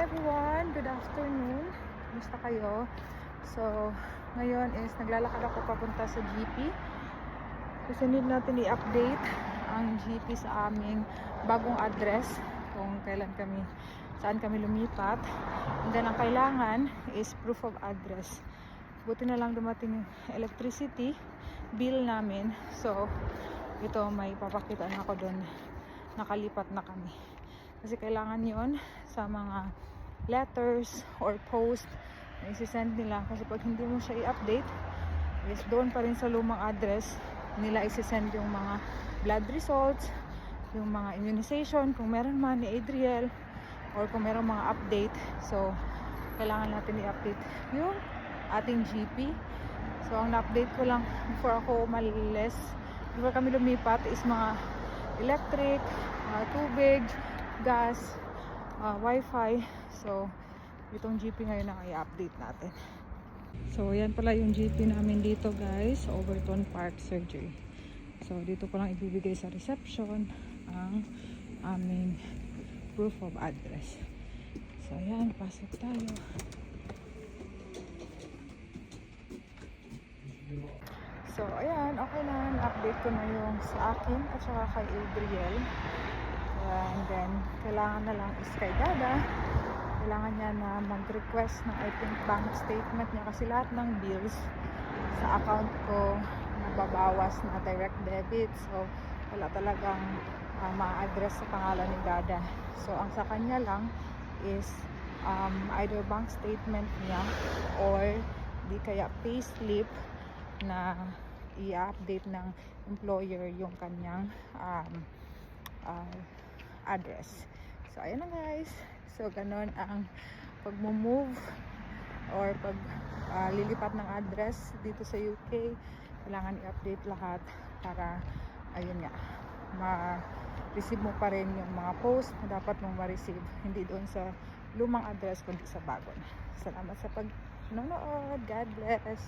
everyone! Good afternoon! Kumusta kayo? So, ngayon is naglalakad ako papunta sa GP. Kasi need natin i-update ang GP sa aming bagong address kung saan kami lumipat. And then ang kailangan is proof of address. Buti na lang dumating yung electricity bill namin. So, ito may papakita na ako doon. Nakalipat na kami. Kasi kailangan yon sa mga letters or post na isi-send nila. Kasi pag hindi mo siya i-update, is doon pa rin sa lumang address nila isi-send yung mga blood results, yung mga immunization, kung meron man ni Adriel, or kung meron mga update. So, kailangan natin i-update yung ating GP. So, ang na-update ko lang before kami lumipat is mga electric, tubig, gas, wifi. So, itong GP ngayon ang i-update natin. So, yan pala yung GP namin dito, guys. Overton Park Surgery. So, dito ko lang ibibigay sa reception ang aming proof of address. So, yan. Pasok tayo. So, ayan. Okay na. Update ko na yung sa akin at saka kay Adriel. And then, kailangan na lang is kay Dada. Kailangan niya na mag-request ng bank statement niya kasi lahat ng bills sa account ko nababawas na direct debit. So, wala talagang ma-address sa pangalan ni Dada. So, ang sa kanya lang is either bank statement niya or di kaya payslip na i-update ng employer yung kanyang address. So, ayan na, guys. So, ganon ang pag-move or lilipat ng address dito sa UK. Kailangan i-update lahat para, ayun nga, ma-receive mo pa rin yung mga post na dapat mong ma-receive. Hindi doon sa lumang address, kundi sa bago na. Salamat sa pag-nanood. God bless!